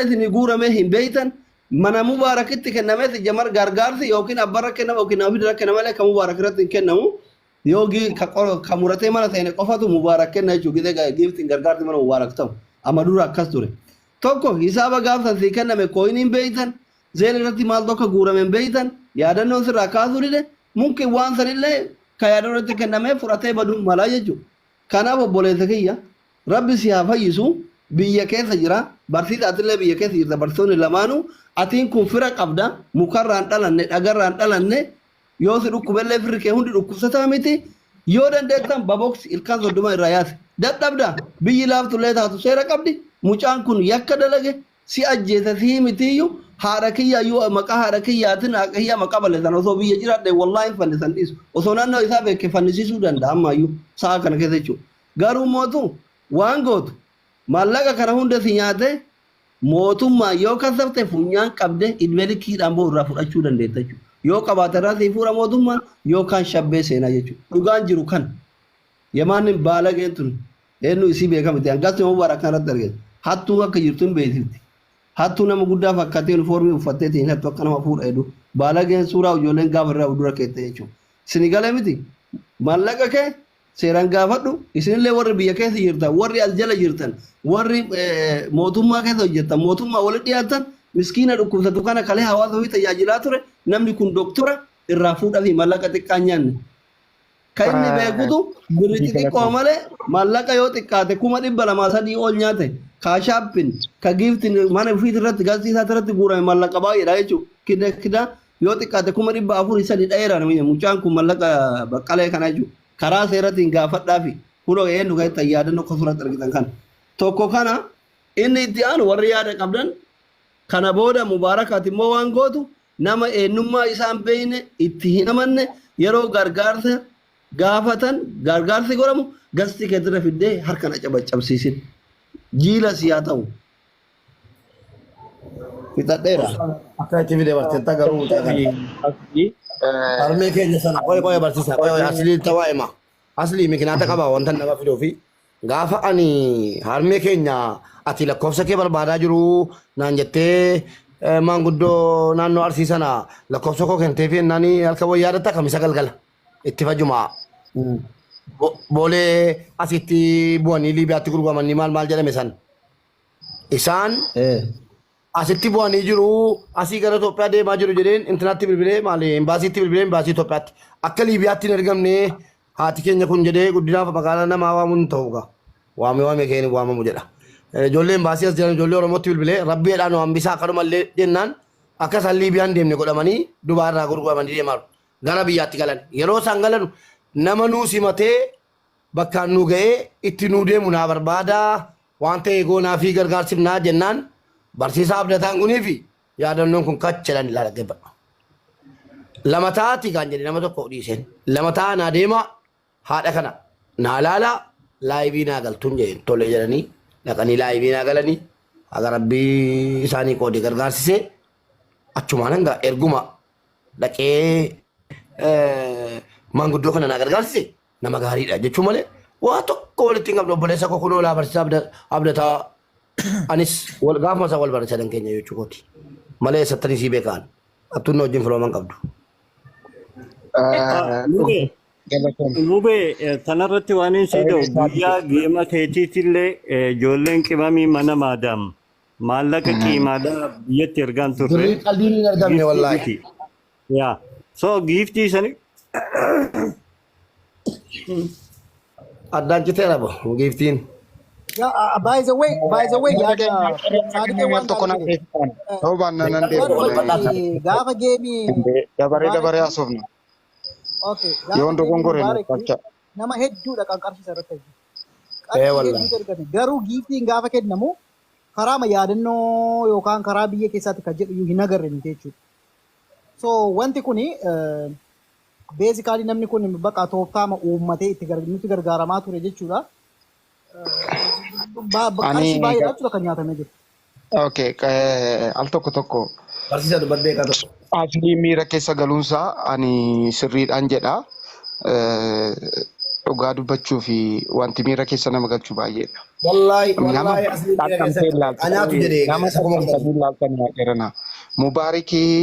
إذن يقول مهم بيتا من مبارك كنما جمر غارغار يوكين أبارك كنما يوكين أبيد كنما لك مبارك رتين كنما يوغي كمرتين مرة ثانية قفاتو مبارك كنا جو كده جيفتين غارغار من مبارك تام أمادورا كاستوري توكو حسابا غافا ذيكنا مكوينين بيتا زين رتي مال دوكا غورا من بيتا يادن نوسر راكازوري ده ممكن وان سنيله كيادن رتي كنما فراتي بدو ملاجو كنا بوليتكيا ربي سيافا يسوع biyya keessa jira barsiisa atillee biyya keessa jirta barsiisonni lamaanuu atiin kun fira qabda mukarraan dhalanne dhagarraan dhalanne yoo si dhukkubellee firri kee hundi dhukkubsataa miti yoo dandeettan baboksi ilkaan soddoma irraa yaase dadhabda biyyi laaftullee taatu seera qabdi mucaan kun yakka dalage si ajjeese si mitiyyuu haadha kiyyayyuu maqaa haadha kiyyaatiin haqa kiyyaa maqaa balleessan osoo biyya jiraadhe wallaahi hin fannisan dhiisu osoo naannoo isaa beekke fannisiisuu danda'a ammayyuu sa'a kana keessa jechuudha garuu mootu waan gootu mallaqa kana hunda si nyaate mootummaa yoo kasafte funyaan qabde ilmeelikiidhaan boo irraa fudhachuu dandeetta jechuudha. Yoo qabaate irraa si fuudha mootummaan yookaan shabbee seenaa jechuudha. Dhugaan jiru kan yamaan baalageen tun eenyu isii beekamte hangas nama bara kanatti argate hattuu akka jirtu hin beeksifti. Hattuu nama guddaa fakkaatee unifoormii uffattee ta'in hattuu akka nama fuudha jedhu baalageen suuraa ijoolleen gaafa irraa dura keette jechuudha. Sinigalee miti mallaqa kee seeraan gaafadhu isinillee warri biyya keessa jirtan warri as jala jirtan warri mootummaa keessa hojjetan mootummaa walitti dhiyaatan miskiina dhukkubsatu kana kalee hawaasa ofii tajaajilaa ture namni kun doktora irraa fuudhaa fi mallaqa xiqqaa nyaanne. Kan inni beekutu birrii xiqqoo malee mallaqa yoo xiqqaate 200,300 ol nyaate kaashaappin ka giiftiin mana ofiit irratti gaazexaa irratti guurame mallaqa baay'eedha jechuudha. Kida yoo xiqqaate 400,300 dhayeera mucaan kun mallaqa baqqalee kana jechuudha. karaa seeratiin gaafadhaafi kunoo eenyu kan itti yaadannoo akka suuratti argitan kan tokko kana inni itti aanu warri yaada qabdan kana booda mubaarakaati immoo waan gootu nama eenyummaa isaan beeyne itti hin amanne yeroo gargaarsa gaafatan gargaarsi godhamu gasti keetira fiddee harkana cabacabsiisin jiila siyaa ta'u fixadheera akka itti fide barteetta garuu harmee keenya sana qoy barsiisa qoy asli tawaa'ima asli mikinaata qaba wanta nama fidoo fi gaafa ani harmee keenya ati lakkoofsa kee barbaadaa jiru naan jettee maanguddoo naannoo arsii sana lakkoofsa koo kentee fi naani halka wayyaa datta kamisa galgala itti fajjuma boolee asitti bu'anii liibiyaatti gurguramanii maal jedhame san isaan asitti bu'anii jiru asii gara Itoophiyaa deemaa jiru jedheen internatti bilbilee maali embaasiitti bilbilee embaasii Itoophiyaatti akka liibiyaatti hin argamne haati keenya kun jedhee guddinaaf magaalaa namaa waamuun ta'uuga waame keenya waamamu jedha ijoollee embaasii as jiran ijoollee Oromootti bilbilee rabbiidhaan waambisaa akkanumallee jennaan akka isaan liibiyaan deemne godhamanii dubaarraa gurguramanii deemaa gara biyyaatti galan yeroo isaan galan nama nuu simatee bakkaan nu ga'ee itti nuu deemu naa barbaada waan ta'e goonaa fi gargaarsifnaa jennaan barsiisaa abdataan kunii fi yaadannoon kun kachalan ilaala gaba lama taati kan jedhe nama tokko dhiiseen lama taa naa deema haadha kana naa laala laayivii naa galtuun jedheen tole jedhanii dhaqanii laayivii naa galanii haga rabbii isaanii qoodee gargaarsisee achumaan hanga erguma dhaqee maanguddoo kana naa gargaarsise nama gaariidha jechuun malee waa tokko walitti hin qabne obboleessa koo kunoo laa barsiisaa abdataa anis gaafuma isaa wal barsiisan keenya jechuukooti malee sattanii sii beekaan attuun wajjin filooman qabdu. Lube tanarratti waan hin siida'u guyyaa geema keetiitillee ijoolleen qimamii mana maadaam maallaqa qiimaadhaa biyyatti ergaan turre. Qalbiin hin argamne wallaahi. Yaa so giiftii sani addaan citeera bo giiftiin. Yeah, by the way, gaafa geemii dabaree asofna. Okay. Yoon dogongore nama hedduudha kan qarshii irratti argatu. Garuu giiftiin gaafa kennamu karaa yaadannoo yookaan karaa biyya keessaatti kan jedhu hin agarre miti jechuudha. So wanti kuni basically namni kun bakka tooftaama uummatee itti nuti gargaaramaa ture jechuudha. Qarshii baay'ee jechuudha kan nyaatamee jiru. Okay, al tokko. Barsiisa dubbadhee qaba. Asli miira keessa galuunsaa ani sirriidhaan jedha. dhugaa dubbachuu fi wanti miira keessa nama galchuu baay'eedha. Nama Wallahi asli xaxxamtee anaatu jedhe nama xaxxamtee ilaaltan yaaqeerana. Mubaarikii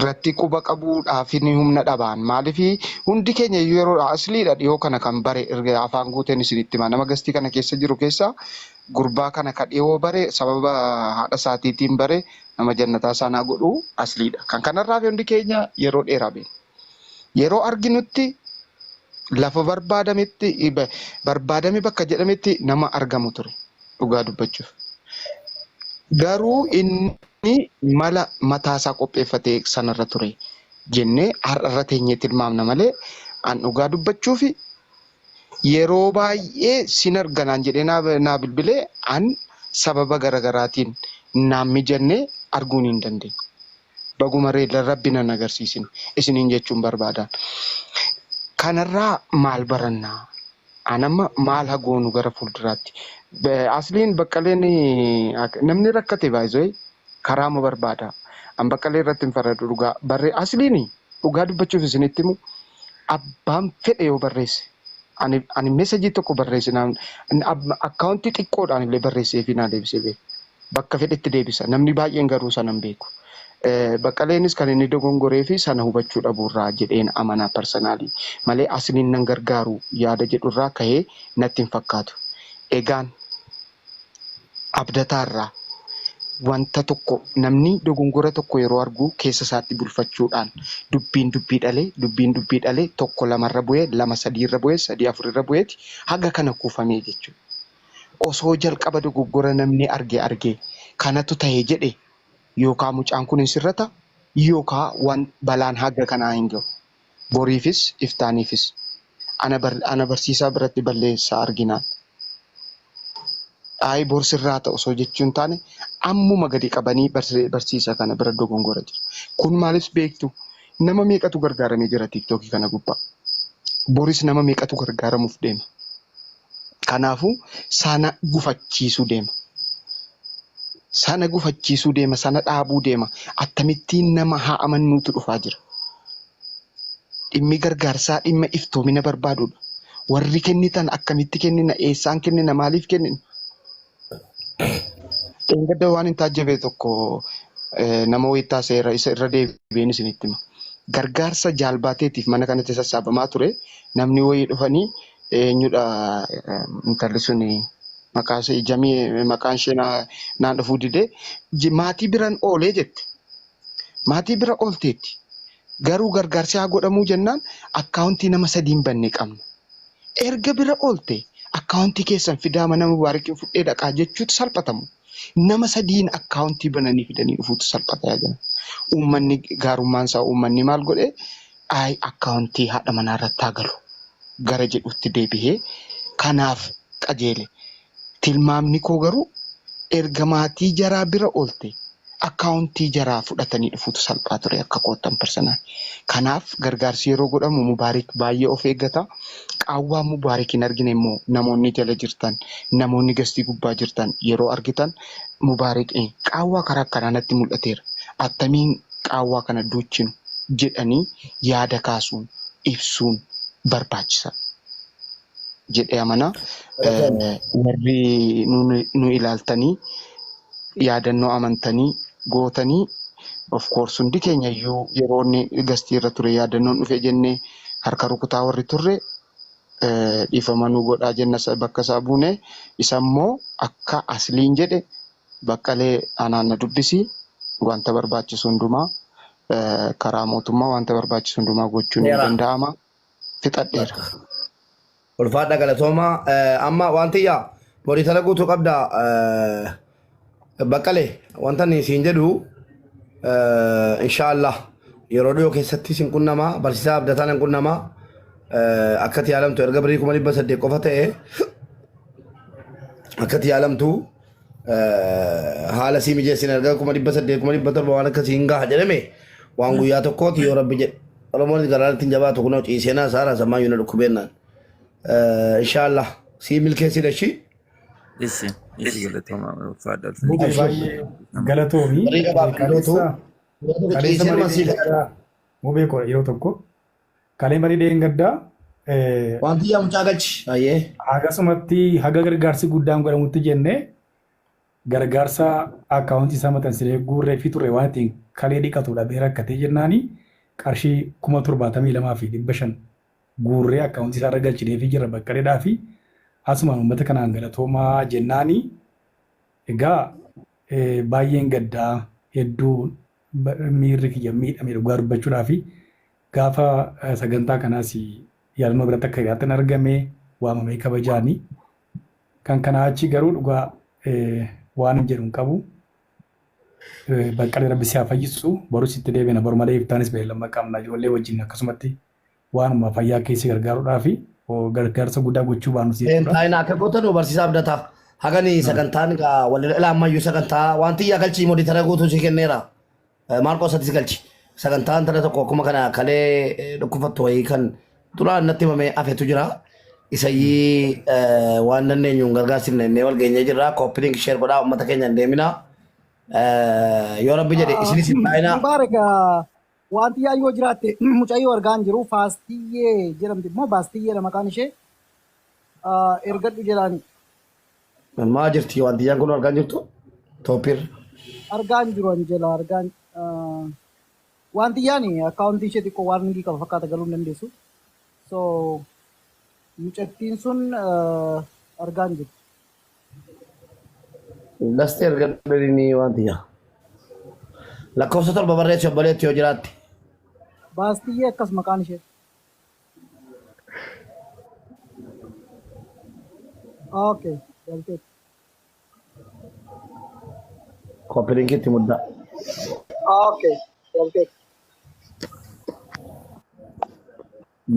irratti quba qabuudhaaf ni humna dhabaan maaliif hundi keenya yeroo asliidha dhiyoo kana kan bare afaan guuteen isinitti hima nama gastii kana keessa jiru keessa gurbaa kana ka dhiyoo bare sababa haadha isaatiitiin bare nama jannataa sanaa godhu asliidha. Kan kanarraa hundi keenya yeroo dheeraa beekna. Yeroo arginutti lafa barbaadame bakka jedhametti nama argamu ture dhugaa dubbachuuf. Garuu inni mala mataasaa qopheeffatee sanarra ture jennee har'arra teenyee tilmaamna malee an dhugaa dubbachuuf yeroo baay'ee sin arganaan jedhee naa bilbilee an sababa garagaraatiin naan mijannee arguun hin dandeenye. Bagumaree rabbi nan agarsiisin isiniin jechuun barbaadan. Kanarraa maal barannaa? Anamma maal hagoonu gara fuulduraatti? Asliin baqqaleen namni rakkate baay'ee karaama barbaada. An baqqalee irratti hin faradu dhugaa barree asliin dhugaa dubbachuuf isinitti himu abbaan fedhe yoo barreesse ani meesajii tokko barreesse akkaawuntii xiqqoodhaan illee barreessee fi naa deebisee beeku. Bakka fedhetti deebisa. Namni baay'een garuu sana hin beeku. Baqqaleenis kan inni dogongoree fi sana hubachuu dhabuurraa jedheen amanaa parsanaalii malee asliin nan gargaaru yaada jedhurraa kahee natti hin fakkaatu. Egaan abdataarraa wanta tokko namni dogongora tokko yeroo argu keessa isaatti bulfachuudhaan dubbiin dubbii dhalee tokko lamarra bu'ee lama sadiirra bu'ee sadii afurirra bu'eeti haga kana kuufamee jechuudha. Osoo jalqaba dogoggora namni arge kanatu ta'ee jedhe yookaan mucaan kun hin sirrata yookaan waan balaan haga kanaa hin gahu. Boriifis iftaaniifis ana barsiisaa biratti balleessaa arginaan. Bor sirraa ta'u osoo jechuun taane ammuma gadi qabanii barsiisaa kana bira dogongora jiru. Kun maalis beektu nama meeqatu gargaaramee jira tiiktookii kana gubbaa. Boris nama meeqatu gargaaramuuf deema. Kanaafuu sana gufachiisuu deema. Sana gufachiisuu deema, sana dhaabuu deema. Akkamittiin nama haa amannuutu dhufaa jira. Dhimmi gargaarsaa dhimma iftoomina barbaadudha. Warri kennitan akkamitti kennina, eessaan kennina, maaliif kennina? Gadda waan hin taajjabe tokko nama wayittaa seera isa irra deebiin isinitti hima. Gargaarsa jaalbaateetiif mana kanatti sassaabamaa ture. Namni wayii dhufanii eenyudha intalli suni maqaan ishee naan dhufuu didee maatii biraan oolee jette. Maatii bira oolteetti. Garuu gargaarsi haa godhamuu jennaan akkaawuntii nama sadiin bannee qabna. Erga bira oolte akkaawuntii keessan fidaa mana mubaarakiin fudhee dhaqaa jechuutu salphatamu. Nama sadiin akkaawuntii bananii fidanii dhufuutu salphata yaadana. Uummanni gaarummaan isaa uummanni maal godhee akkaawuntii haadha manaa irratti haa galu gara jedhutti deebi'ee kanaaf qajeele. Tilmaamni koo garuu erga maatii jaraa bira oolte akkaawuntii jaraa fudhatanii dhufuutu salphaa ture akka qoottan personaan. Kanaaf gargaarsi yeroo godhamu mubaarik baay'ee of eeggata. Qaawwaa mubaarik hin argine immoo namoonni jala jirtan namoonni gastii gubbaa jirtan yeroo argitan mubaarik qaawwaa karaa akkanaa natti mul'ateera. Attamiin qaawwaa kana duuchinu jedhanii yaada kaasuun ibsuun barbaachisa. Jedhee amana warri nu ilaaltanii yaadannoo amantanii gootanii of course hundi keenya iyyuu yeroo inni gastii irra ture yaadannoon dhufe jennee harka rukutaa warri turre dhiifama nu godhaa jenna bakka isaa buune isa immoo akka asliin jedhe baqqalee anaan na dubbisi wanta barbaachisu hundumaa karaa mootummaa wanta barbaachisu hundumaa gochuun ni danda'ama fixadheera. Ulfaadha galatooma amma wanti yaa borii talaguutu qabda baqqalee wanta ni siin jedhu inshallah yeroo dhiyoo keessatti sin qunnamaa barsiisaa abdataan hin qunnamaa akkati yaalamtu erga birii 800 qofa ta'e akkati yaalamtu haala sii mijeessin erga 800 waan akkasii hin gaha jedhame waan guyyaa tokkooti yoo rabbi jedhe oromoon garaatti jabaatu kunoo ciiseenaa saara sammaa yuuna dhukkubennaan inshallah sii milkeessi dashi Isi galatoomaa ulfaadha. Galatoomi. Kaleessa mubee koo yeroo tokko kalee marii deengaddaa Wanti yaa mucaa galchi. Ayyee. akkasumatti haga gargaarsi guddaan godhamutti jennee gargaarsa akkaawuntii isaa maxxansilee guurree fi turre waan ittiin kalee dhiqatudha beera akkatee jennaani qarshii 72,500 guurree akkaawuntii isaa irra galchinee fi jirra baqqaleedhaa fi asumaan uummata kanaan galatoomaa jennaani egaa baay'een gaddaa hedduu miirri kiyya miidhame dhugaa dubbachuudhaa fi gaafa sagantaa kanaas yaadannoo biratti akka hiriyaatti argame waamamee kabajaani kan kanaa achi garuu dhugaa waan hin jedhu hin qabu. Baqqalee rabbi si haa fayyisu borus itti deebiina boru malee iftaanis beellama qabna ijoollee wajjin akkasumatti waanuma fayyaa keessi gargaaruudhaa fi gargaarsa guddaa gochuu baanu jechuudha. Taayina akka gootan barsiisaa abdataa hagani sagantaan walirra ammayyuu sagantaa wanti yaa galchi mooditara guutuu si kenneera. Maarqoo sadi si galchi sagantaan tana tokko akkuma kana kalee dhukkufattu wayii kan duraan natti himamee afeetu jira. Isayyii waan dandeenyuun gargaarsifnee wal geenyee jirra. Kooppiin sheer godhaa uummata keenya hin deemina. Yoo rabbi jedhe isinis hin taa'ina. Mubaarak wanti yaayyoo jiraatte mucayyoo argaan jiru faastiyyee jedhamti immoo baastiyyeedha maqaan ishee ergadhu jedhaani. Maa jirti wanti yaan kun argaan jirtu? Tooppiir. Argaan jiru an jala argaan wanti yaani akkaawuntii ishee xiqqoo waan hingii qaba fakkaata galuu hin dandeessu. So mucattiin sun argaan jiru. Lastee ergadhu wanti yaa. Lakkoofsa torba barreessi obboleetti yoo jiraatti. Baastiyyee akkas maqaan ishee. Okay, galteetti. Kooppiin kitti muddaa. Okay, galteetti.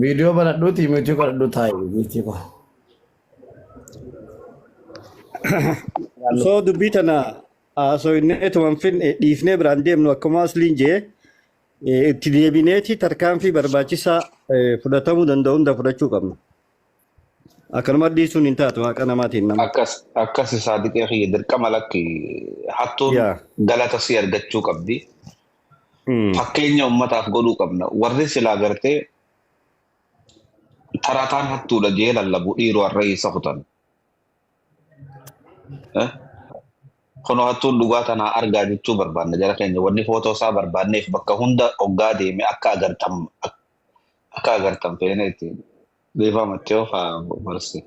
Video banadhuuti miitii godhadhu taa'i miitii ko. So dubbii tana so inneetuman fin dhiifnee biraan deemnu akkuma asliin jee itti deebineeti tarkaanfii barbaachisaa fudhatamuu danda'u hunda fudhachuu qabna. Akkanuma dhiisuun hin taatu waaqa namaatiin nama. Akkas saadiqee kiyya dirqama lakki hattuun galata si argachuu qabdi. Fakkeenya uummataaf godhuu qabna. Warri silaa gartee tarataan hattuudha jee lallabu dhiiroo har'a isa kutan. Kono hattuun dhugaa tanaa argaa jechuu barbaanna jara keenya wanni footoo isaa barbaanneef bakka hunda hoggaa deeme akka agartan feene ittiin beefamattee of haa barsi.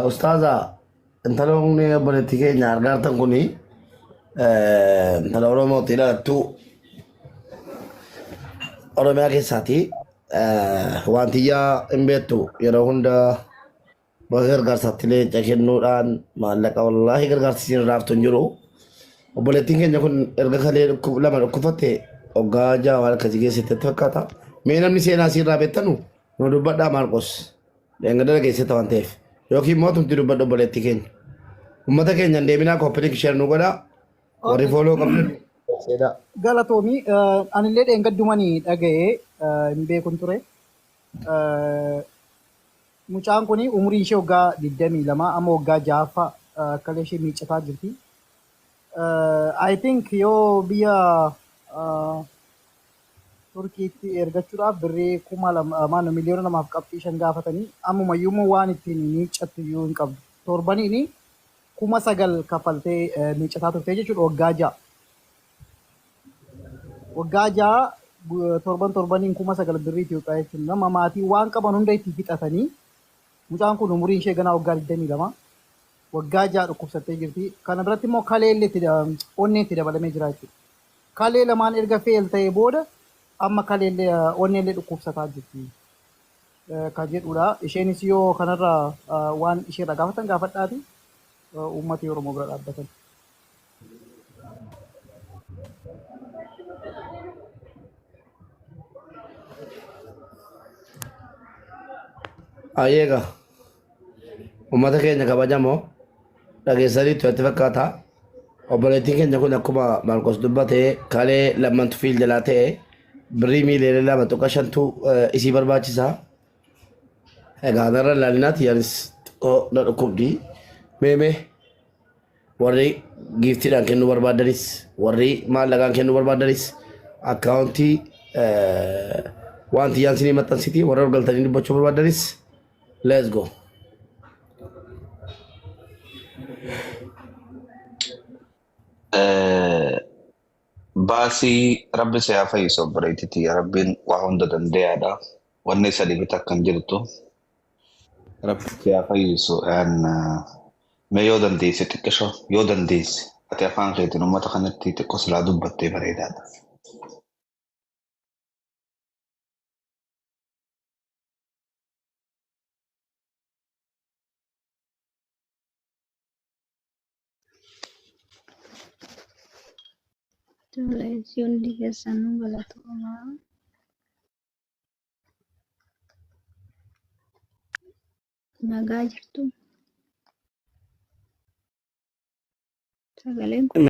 Ustaaza intaloonni obboleetti keenya argaartan kuni intala Oromooti dhalattuu Oromiyaa keessaati. Wantiyyaa hin beektu yeroo hunda bakka gargaarsaatti leenca kennuudhaan maallaqa wallaahi gargaarsi raaftu hin jiru. Obboleettiin keenya kun erga kalee lama dhukkufatte hoggaa ja'a waan akkasii keessatti fakkaata. Mee namni seenaa siirraa beektanu nu dubbadhaa Maarqos dheengada keessatti waan ta'eef yookiin mootumti dubbadhu obboleettii keenya. Uummata keenya hin deeminaa kooppiin sheer nu godhaa warri fooloo qabdan. Galatoomii anillee dheengaddumanii dhaga'ee hin beekun ture. Mucaan kun umriin ishee waggaa 22 amma waggaa 6 kalee ishee miiccataa jirti. I think yoo biyya Turkiitti ergachuudhaaf birrii 2,200,000 gaafatanii ammumayyuu waan ittiin miiccattu iyyuu hin qabdu. Torbaniin 9,000 kaffaltee miiccataa turte jechuudha waggaa 6. Waggaa 6 torbaniin 9,000 birrii Itoophiyaa jechuun nama maatii waan qaban hunda itti fixatanii mucaan kun umuriin ishee ganaa waggaa 22 waggaa 6 dhukkubsattee jirti. Kana biratti immoo kalee illee onnee itti dabalamee jira jechuudha. Kalee lamaan erga feel ta'ee booda amma kalee onnee illee dhukkubsataa jirti. Kan jedhudha. Isheenis yoo kanarraa waan isheerraa gaafatan gaafadhaati uummata Oromoo bira dhaabbatan. Ayeega uummata keenya kabajamoo dhageessaniitu itti fakkaata. Obboleettiin keenya kun akkuma Maarqos dubbatee kalee lammantu fiil jalaa ta'e birrii miiliyoona 2.5 isii barbaachisa. Egaa narra ilaalinaati yaanis xiqqoo na dhukkubdi. Meemee warri giiftiidhaan kennuu barbaadanis warri maallaqaan kennuu barbaadanis akkaawuntii wanti yaansinii maxxansitii warra galtanii dubbachuu barbaadanis let's go. Baasii rabbi si haa fayyisu obboleettii rabbiin waa hunda danda'aadha. Wanni isa dhibita akkan jirtu rabbi si haa fayyisu. Mee yoo dandeesse xiqqisho yoo dandeesse ati afaan keetiin uummata kanatti xiqqoo silaa dubbattee bareedaadha. Televisión dikeessa nu galatooma. Nagaa jirtu. Sagaleen kun